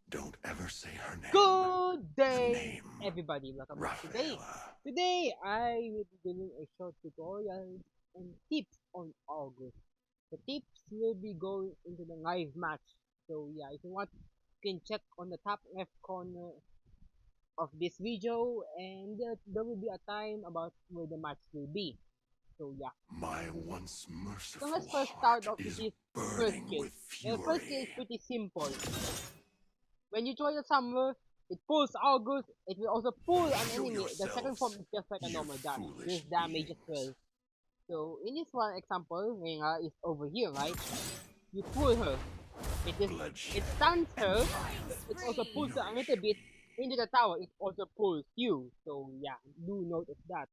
Don't ever say her name. Good day, name, everybody. Welcome back today. Rafaela. Today, I will be doing a short tutorial and tips on August. The tips will be going into the live match. So yeah, if you want, you can check on the top left corner of this video, and there will be a time about where the match will be. So yeah. My once So merciful let's first start heart off with is this first burning skill. with The first skill is fury. pretty simple. When you join the summoner, it pulls August, it will also pull an Show enemy. The second form yourselves, is just like a you normal dash. This foolish damage as beings. well. So in this one example, Renga is over here, right? You pull her. It Bloodshed stuns and her. It also violence pulls her a nourish little bit me. into the tower. It also pulls you. So yeah, do notice that.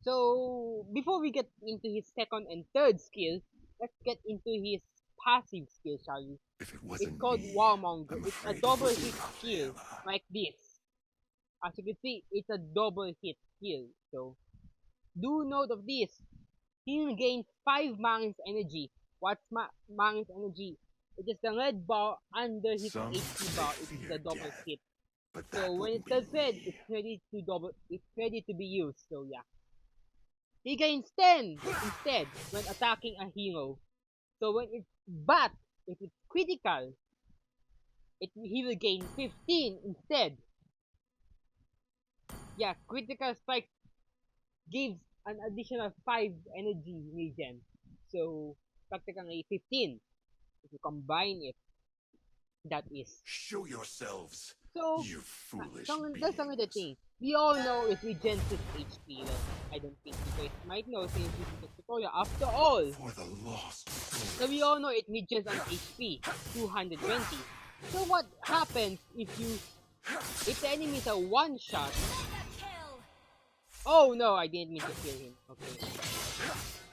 So before we get into his second and third skill, let's get into his passive skill, shall we? If it It's wasn't called me, Warmonger. I'm It's a afraid it double would be hit skill Rafaela. like this. As you can see, it's a double hit skill. So do note of this. He'll gain 5 Man's energy. What's Man's energy? It is the red bar under his Some HP they bar. It is the fear double death, hit. but So that when wouldn't it be says red, me. it's ready to double. It's ready to be used. So yeah, he gains 10 instead when attacking a hero. So when it's but if it's critical, he will gain 15 instead. Yeah, critical strike gives an additional 5 energy regen. So practically 15 if you combine it. That is. Show yourselves, So, you foolish so that's another beings. thing. We all know it regens his HP. Well, I don't think you guys might know since this is a tutorial. After all, For the lost so we souls. all know it regens an HP, 220. So what happens if the enemy is a one shot? Oh no, I didn't mean to kill him. Okay.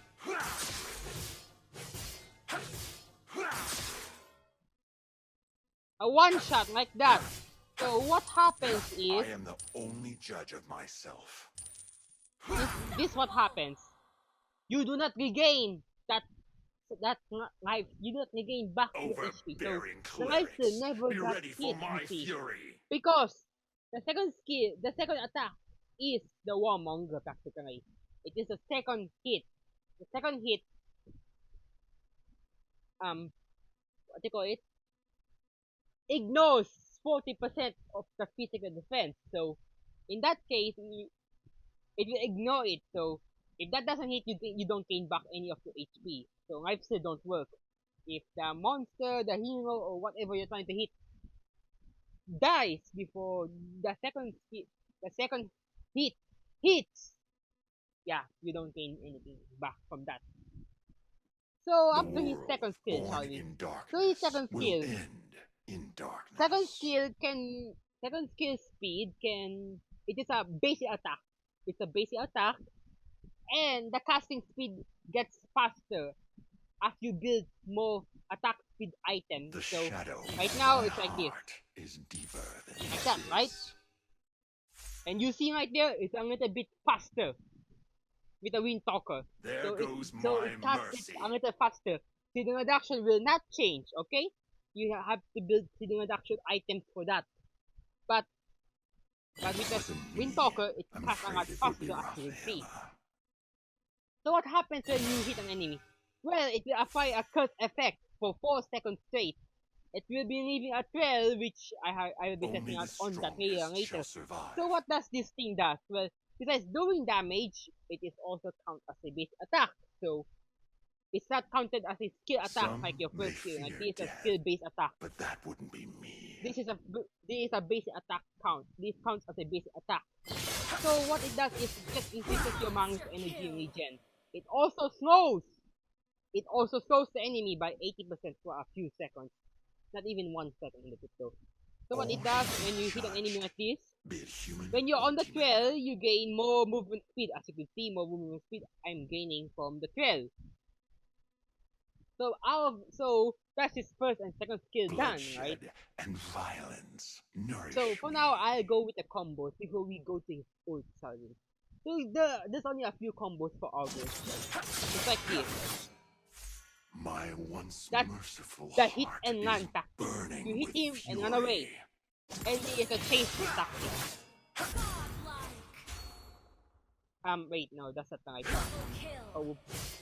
A one shot like that. So what happens I is am the only judge of myself. this what happens. You do not regain that life. You do not regain back your HP. So Overbearing the life still clerics, never be got ready for hit. You my see, fury. because the second attack is the Warmonger practically. It is the second hit. The second hit, what do you call it? Ignores 40% of the physical defense. So in that case, it will ignore it. So if that doesn't hit you, you don't gain back any of your HP. So life still don't work. If the monster, the hero, or whatever you're trying to hit dies before the second hit hits, yeah, you don't gain anything back from that. So The after his world second skill, born shall we? in So his darkness second will skill, end in second darkness. skill can second skill speed can it is a basic attack. It's a basic attack, and the casting speed gets faster as you build more attack speed items. The So shadow right in now my it's like this, heart is deeper than like that, right? this. And you see right there, it's a little bit faster with the Wind Talker. There So goes it my casts it a mercy. little faster. Seeding reduction will not change, okay? You have to build seeding reduction items for that. But with It the wasn't Wind me. Talker, it I'm casts a afraid lot it would be faster as you can see. Rafaela. So what happens when you hit an enemy? Well, it will apply a curse effect for 4 seconds straight. It will be leaving a trail which I will be Only testing the out on that area strongest shall later. So survive. what does this thing does? Well, besides doing damage, it is also count as a base attack. So it's not counted as a skill attack like Some your may first skill. Like fear this is a death, skill based attack. but that wouldn't be me. This is a basic attack count. This counts as a basic attack. So what it does is it just increases your man's energy regen. It also slows. It also slows the enemy by 80% for a few seconds. Not even 1 second in the crypto. So what it All does should when be you hit an enemy judged, like this, be it human when you're or on the demon. trail, you gain more movement speed. As you can see, more movement speed I'm gaining from the trail. So that's his first and second skill done, right? Bloodshed and violence So nourish for now, me. I'll go with the combos before we go to his ult, sorry. So there's only a few combos for August. It's like this. My once That's merciful the hit heart and is run tactic. burning you hit him and run away. And he is a chase tactic. Wait, no, that's not the right one. Oh, whoops.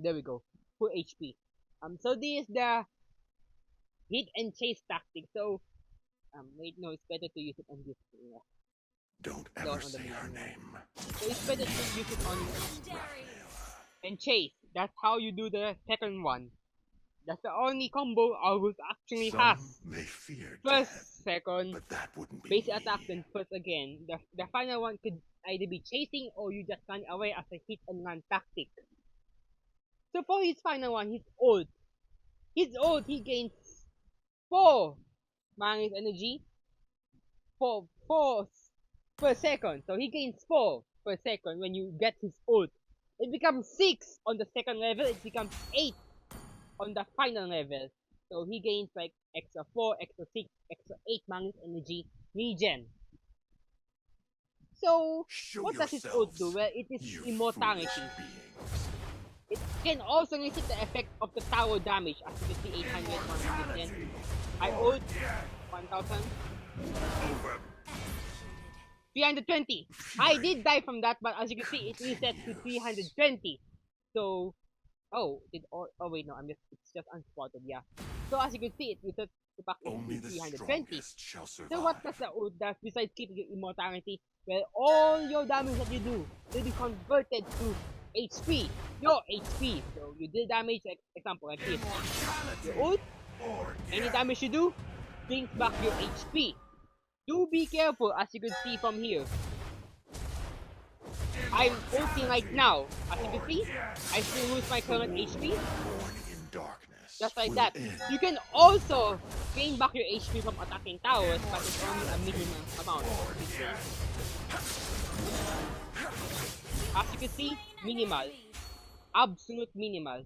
There we go. Full HP. So this is the hit and chase tactic. So, wait, no, it's better to use it on this. Don't ever say her name. So it's better to use it on and chase. That's how you do the second one. That's the only combo August actually has. May fear First, death, second, but that wouldn't be basic me. attack, then first again. The final one could either be chasing or you just run away as a hit and run tactic. So for his final one, his ult. His ult, he gains 4 Magnus energy. 4 per second. So he gains 4 per second when you get his ult. It becomes 6 on the second level. It becomes 8 on the final level. So he gains like extra 4, extra 6, extra 8 Magnus energy regen. So what does his ult do? Well, it is immortality. It can also elicit the effect of the tower damage, as you can see 800, 110. I ult 1000. 320. I did die from that, but as you can see, it resets to 320. So, oh wait, no, it's just unspotted, yeah. So as you can see, it resets back to 320. So what does the ult do besides keeping your immortality? Well, all your damage that you do will be converted to HP, your HP. So you deal damage, like example like this. Your ult, any damage you do, brings back your HP. Do be careful, as you can see from here. I'm ulting right now. As you can see, I still lose my current HP. Just like that. You can also gain back your HP from attacking towers, but it's only a minimum amount. As you can see, minimal. Absolute minimal.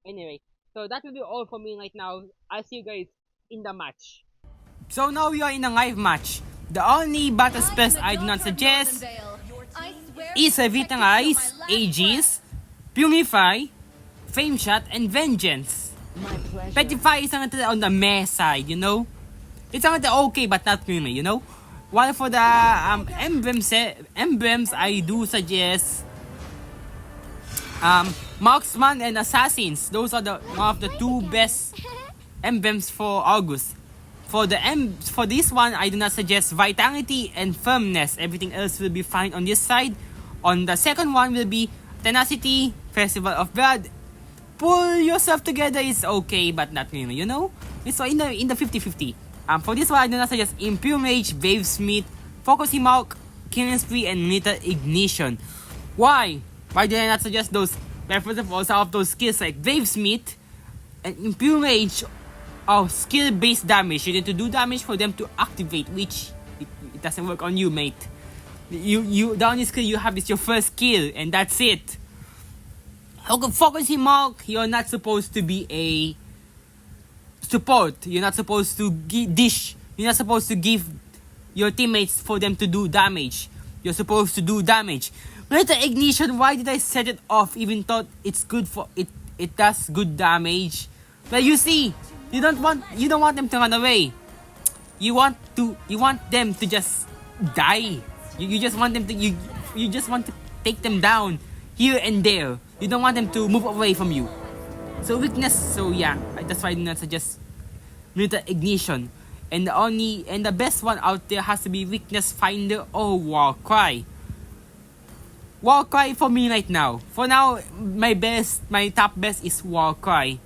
Anyway, so that will be all for me right now. I'll see you guys in the match. So now we are in a live match. The only battle spells I do not suggest is Revitalize, Aegis, Purify, Flame Shot, and Vengeance. Petrify is on the meh side, you know? It's on the okay but not really, you know? While for the emblems, I do suggest Marksman and Assassins. Those are one of the 2 best emblems for August. For this one, I do not suggest Vitality and Firmness. Everything else will be fine on this side. On the second one will be Tenacity, Festival of Blood. Pull yourself together is okay, but not really, you know? It's in the 50-50. For this one, I do not suggest Impure Mage, Wavesmith, Focusing Hawk, Killing Spree, and Little Ignition. Why? Why did I not suggest those? Well, first of all, some of those skills like Wavesmith and Impure Mage are skill-based damage. You need to do damage for them to activate, which it doesn't work on you, mate. The only skill you have is your first skill, and that's it. Focusing Hawk, you're not supposed to be a support. You're not supposed to dish. You're not supposed to give your teammates for them to do damage. You're supposed to do damage. Little Ignition, why did I set it off? Even thought it's good for it. It does good damage. But you see, you don't want them to run away. You want them to just die. You just want them to you just want to take them down here and there. You don't want them to move away from you. So weakness. So yeah, that's why I do not suggest Little Ignition. And the best one out there has to be Weakness Finder or Warcry. Warcry for me right now. For now, my top best is Warcry.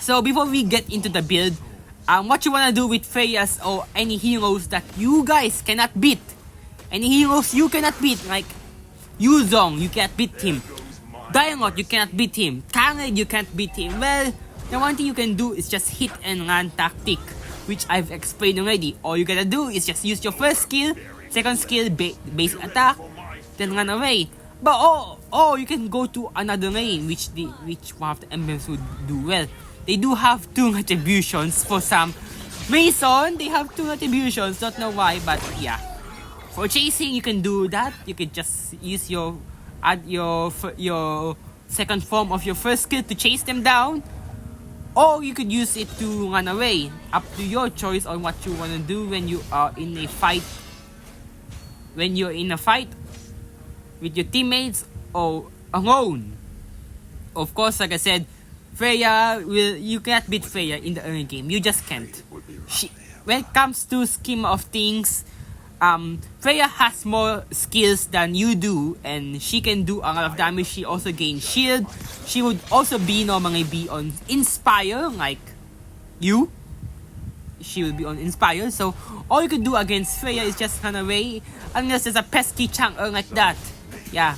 So before we get into the build, what you wanna do with Freya's or any heroes that you guys cannot beat. Any heroes you cannot beat, like Yuzong, you can't beat him. Diangot, you cannot beat him. Kanged, you can't beat him. Well, the one thing you can do is just hit and run tactic, which I've explained already. All you gotta do is just use your first skill, second skill, base attack, then run away. But you can go to another lane, which one of the emblems would do well. They do have 2 retributions for some reason. They have 2 retributions, don't know why, but yeah. For chasing, you can do that. You can just use your second form of your first skill to chase them down. or you could use it to run away. Up to your choice on what you wanna do when you are in a fight. When you're in a fight with your teammates or alone. Of course, like I said, you can't beat Freya in the early game. You just can't. When it comes to scheme of things, Freya has more skills than you do, and she can do a lot of damage. She also gains shield. She would also normally be on Inspire, like you. She will be on Inspire, so all you can do against Freya is just run away, unless there's a pesky chunker like that. Yeah.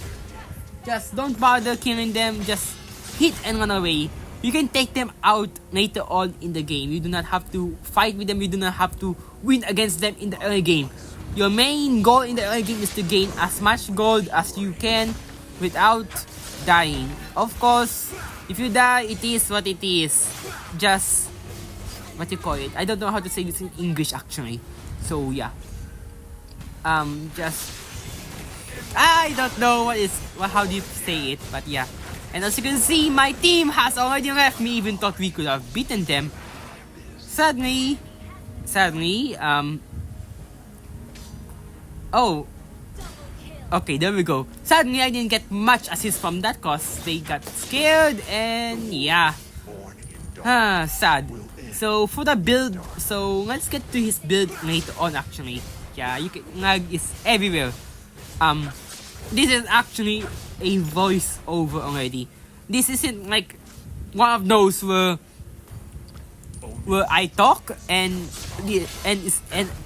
Just don't bother killing them, just hit and run away. You can take them out later on in the game. You do not have to fight with them, you do not have to win against them in the early game. Your main goal in the early game is to gain as much gold as you can without dying. Of course, if you die, it is what it is. Just, what you call it? I don't know how to say this in English actually. So yeah. I don't know how do you say it, but yeah. And as you can see, my team has already left me, even thought we could have beaten them. Sadly, oh, okay, there we go. Sadly, I didn't get much assist from that cause they got scared, and yeah. Sad. So for the build, so let's get to his build later on actually. Yeah, lag is everywhere. This is actually a voiceover already. This isn't like one of those where I talk and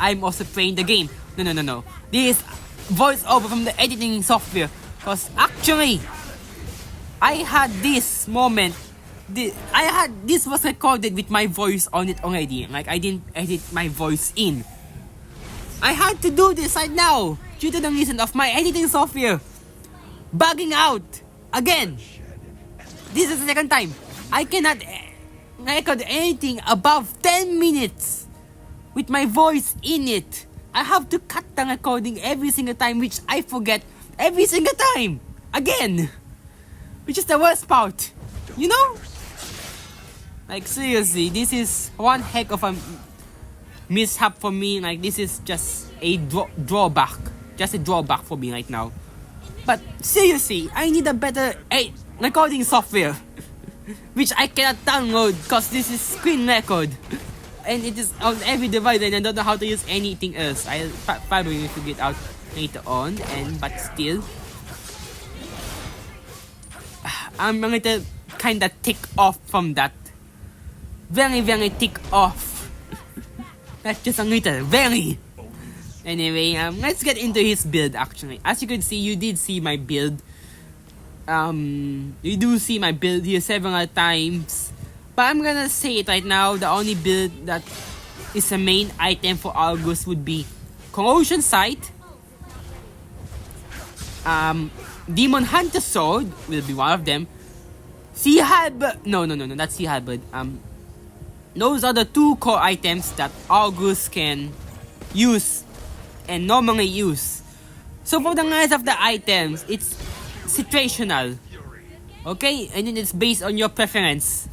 I'm also playing the game. No. This is voiceover from the editing software. Cause actually, I had this moment. This was recorded with my voice on it already. Like I didn't edit my voice in. I had to do this right now due to the reason of my editing software bugging out again. This is the second time. I cannot record anything above 10 minutes with my voice in it. I have to cut the recording every single time, which I forget every single time again, which is the worst part, you know? Like seriously, this is one heck of a mishap for me. Like this is just a drawback for me right now. But seriously, I need a better recording software which I cannot download because this is screen record and it is on every device and I don't know how to use anything else. I'll probably figure it out later on, but still I'm a little kinda tick off from that. Very tick off. That's just a little, very. Anyway, let's get into his build actually. As you can see, you did see my build. You do see my build here several times. But I'm gonna say it right now, the only build that is a main item for August would be Corrosion Sight. Demon Hunter Sword will be one of them. Sea Halberd. No, not Sea Halberd. Those are the two core items that August can use and normally use. So for the rest of the items, it's situational. Okay? And then it's based on your preference.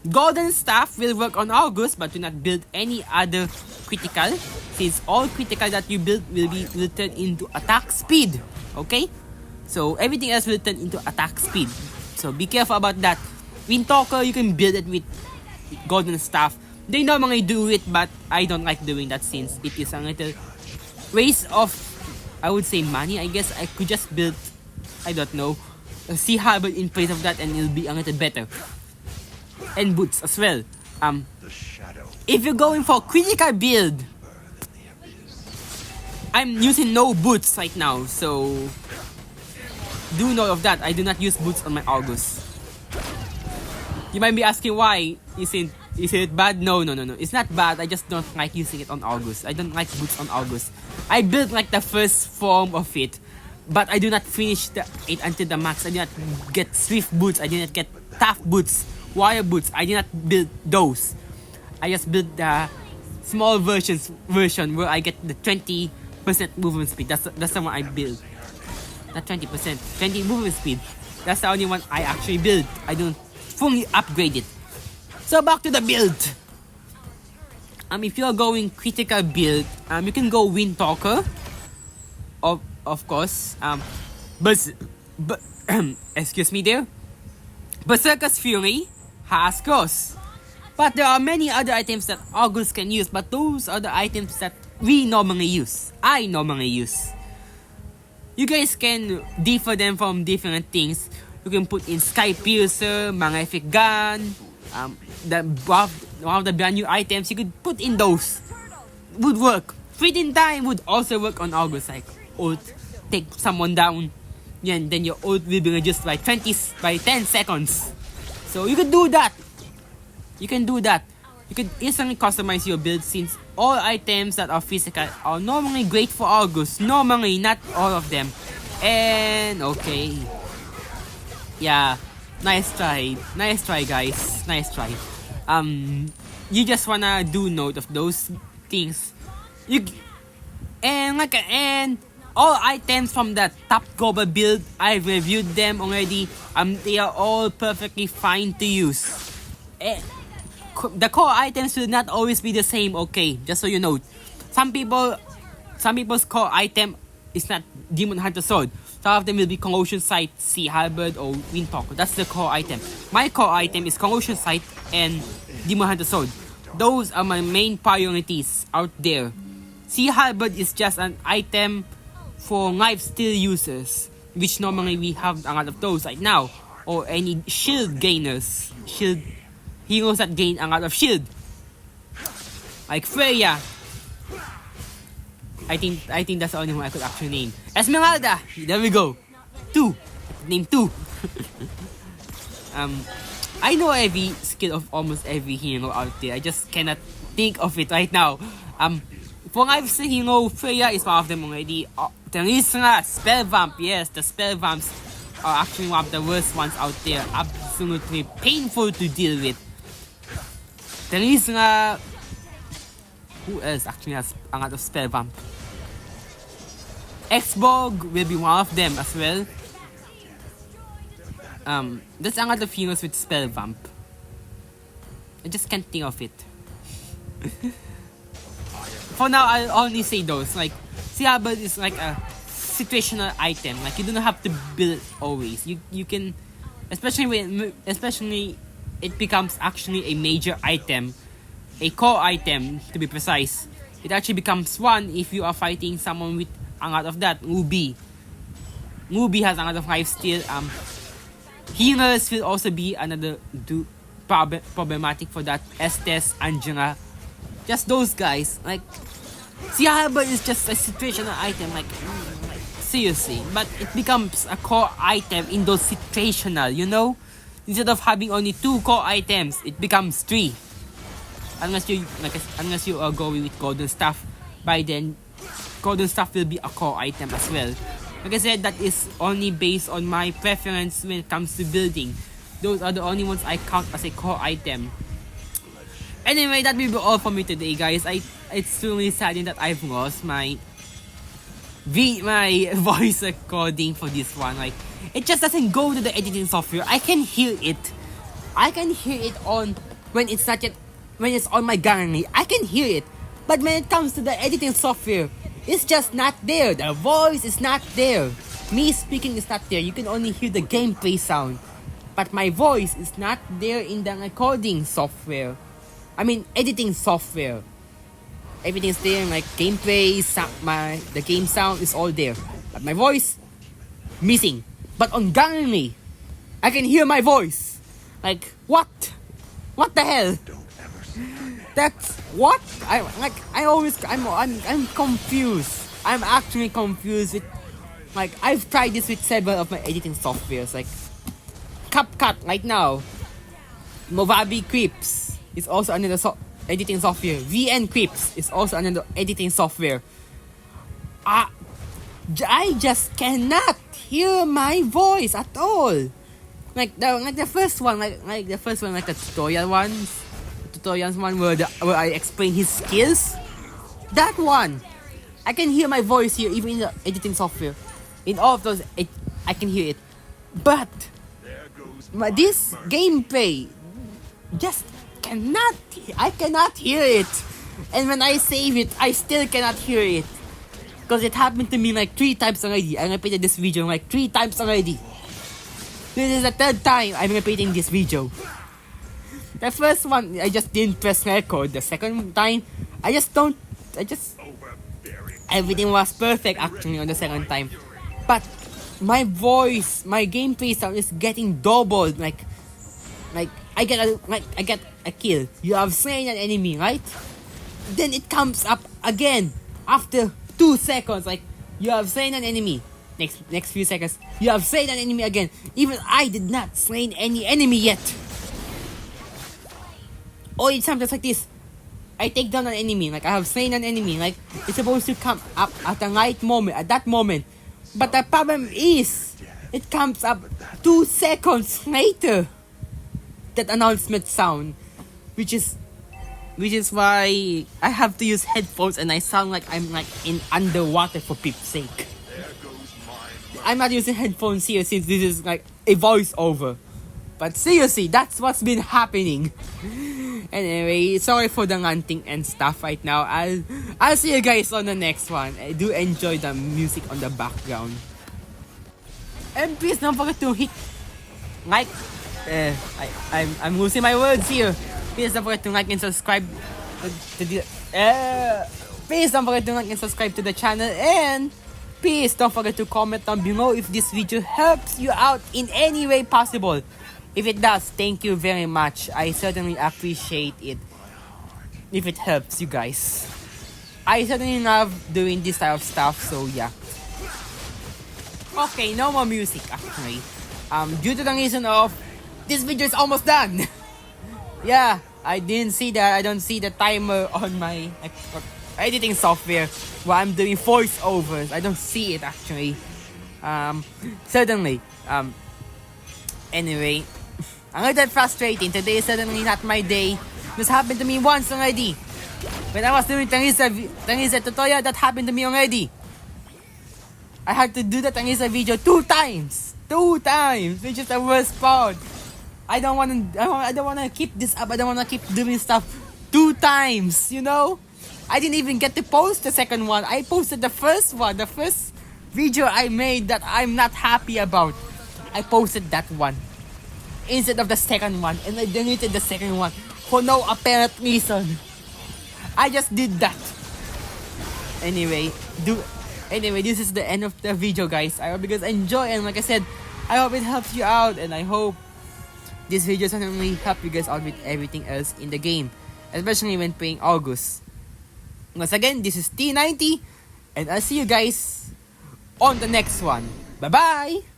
Golden Staff will work on August, but do not build any other critical, since all critical that you build will turn into attack speed. Okay? So everything else will turn into attack speed. So be careful about that. Windtalker, you can build it with Golden Staff. They normally do it, but I don't like doing that since it is a little waste of, I would say, money. I guess I could just build, I don't know, a Sea Halberd in place of that and it'll be a little better. And boots as well. If you're going for critical build, I'm using no boots right now, so do note of that. I do not use boots on my August. You might be asking why. Is it bad? No. It's not bad. I just don't like using it on August. I don't like boots on August. I built like the first form of it, but I do not finish it until the max. I did not get Swift boots. I did not get Tough boots, Wire boots. I did not build those. I just built the small version where I get the 20% movement speed. That's the one I built. Not 20%. 20 movement speed. That's the only one I actually built. I don't fully upgrade it. So back to the build. If you're going critical build, you can go Windtalker. Of course. But excuse me there. Berserker's Fury has Cross. But there are many other items that August can use, but those are the items that we normally use. I normally use. You guys can differ them from different things. You can put in Sky Piercer, Malefic Gun, one of the brand new items. You could put in those. Would work. Freezing Time would also work on August. Like ult, take someone down, and then your ult will be reduced by 10 seconds. So you can do that. You can do that. You can instantly customize your build since all items that are physical are normally great for August. Normally, not all of them. And okay. Yeah. Nice try. Nice try, guys. Nice try. You just wanna do note of those things. And all items from the top global build, I've reviewed them already. They are all perfectly fine to use. The core items will not always be the same, okay? Just so you know. Some people's core item is not Demon Hunter Sword. Some of them will be Corrosion Sight, Sea Halberd, or Windtalker. That's the core item. My core item is Corrosion Sight and Demon Hunter Sword. Those are my main priorities out there. Sea Halberd is just an item for lifesteal users, which normally we have a lot of those right now. Or any shield gainers. Heroes that gain a lot of shield. Like Freya. I think that's the only one I could actually name. Esmeralda! There we go. 2. Name 2. I know every skill of almost every hero out there. I just cannot think of it right now. For I've seen hero, Freya is one of them already. Terisra, Spell Vamp. Yes, the Spell Vamps are actually one of the worst ones out there. Absolutely painful to deal with. Terisra. Who else actually has a lot of Spell Vamp? Xborg will be one of them as well. There's a lot of heroes with Spell Vamp. I just can't think of it. For now, I'll only say those. Like, Sea Halberd is like a situational item. Like, you don't have to build always. You can, especially it becomes actually a major item, a core item to be precise. It actually becomes one if you are fighting someone with a lot of that. Ruby has a lot of lifesteal. Healers will also be another problematic for that. Estes, Angela, just those guys. Like, Sea Halberd is just a situational item. Like seriously, but it becomes a core item in those situational. You know, instead of having only 2 core items, it becomes 3. Unless you are going with Golden Staff, by then Golden Staff will be a core item as well. Like I said, that is only based on my preference when it comes to building. Those are the only ones I count as a core item. Anyway, that will be all for me today, guys. It's really saddening that I've lost my voice recording for this one. Like, it just doesn't go to the editing software. I can hear it on when it's on my gallery. I can hear it, but when it comes to the editing software, it's just not there. The voice is not there. Me speaking is not there. You can only hear the gameplay sound, but my voice is not there in the recording software. I mean, editing software. Everything's there, like gameplay, the game sound is all there, but my voice missing. But on gallery, I can hear my voice. Like, what the hell? That's what I'm confused. I'm actually confused with, like, I've tried this with several of my editing softwares, like CapCut right now. Movavi Clips is also another editing software. VN Clips is also another editing software. I just cannot hear my voice at all. Like the first one, like the tutorials one where I explain his skills. That one, I can hear my voice here even in the editing software. In all of those, I can hear it. But this gameplay, just cannot hear it. And when I save it, I still cannot hear it. Because it happened to me like 3 times already. I repeated this video like 3 times already. This is the 3rd time I'm repeating this video. The first one, I just didn't press record. The second time, everything was perfect actually on the second time. But my voice, my gameplay sound is getting doubled. Like I get a kill. You have slain an enemy, right? Then it comes up again after 2 seconds. Like, you have slain an enemy. Next few seconds, you have slain an enemy again. Even I did not slain any enemy yet. Or it sounds like this. I take down an enemy, like I have slain an enemy, like it's supposed to come up at the right moment, at that moment. But the problem is, it comes up 2 seconds later. That announcement sound, which is why I have to use headphones and I sound like I'm like in underwater for peep's sake. I'm not using headphones here since this is like a voiceover. But seriously, that's what's been happening. Anyway, sorry for the ranting and stuff right now. I'll see you guys on the next one. I do enjoy the music on the background. And please don't forget to hit like. I'm losing my words here. Please don't forget to like and subscribe to the. Please don't forget to like and subscribe to the channel, and please don't forget to comment down below if this video helps you out in any way possible. If it does, thank you very much. I certainly appreciate it. If it helps you guys, I certainly love doing this type of stuff. So yeah. Okay, no more music actually. Due to the reason of this video is almost done. Yeah, I didn't see that. I don't see the timer on my editing software while I'm doing voiceovers. I don't see it actually. Certainly. Anyway, a little frustrating. Today is certainly not my day. This happened to me once already. When I was doing Tangisa tutorial, that happened to me already. I had to do the Tangisa video 2 times. 2 times, which is the worst part. I don't wanna keep this up. I don't wanna keep doing stuff 2 times, you know? I didn't even get to post the second one. I posted the first one, the first video I made that I'm not happy about. I posted that one instead of the second one, and I deleted the second one for no apparent reason. I just did that. Anyway, this is the end of the video, guys. I hope you guys enjoy, and like I said, I hope it helps you out, and I hope this video certainly help you guys out with everything else in the game, especially when playing August. Once again, this is T90, and I'll see you guys on the next one. Bye bye!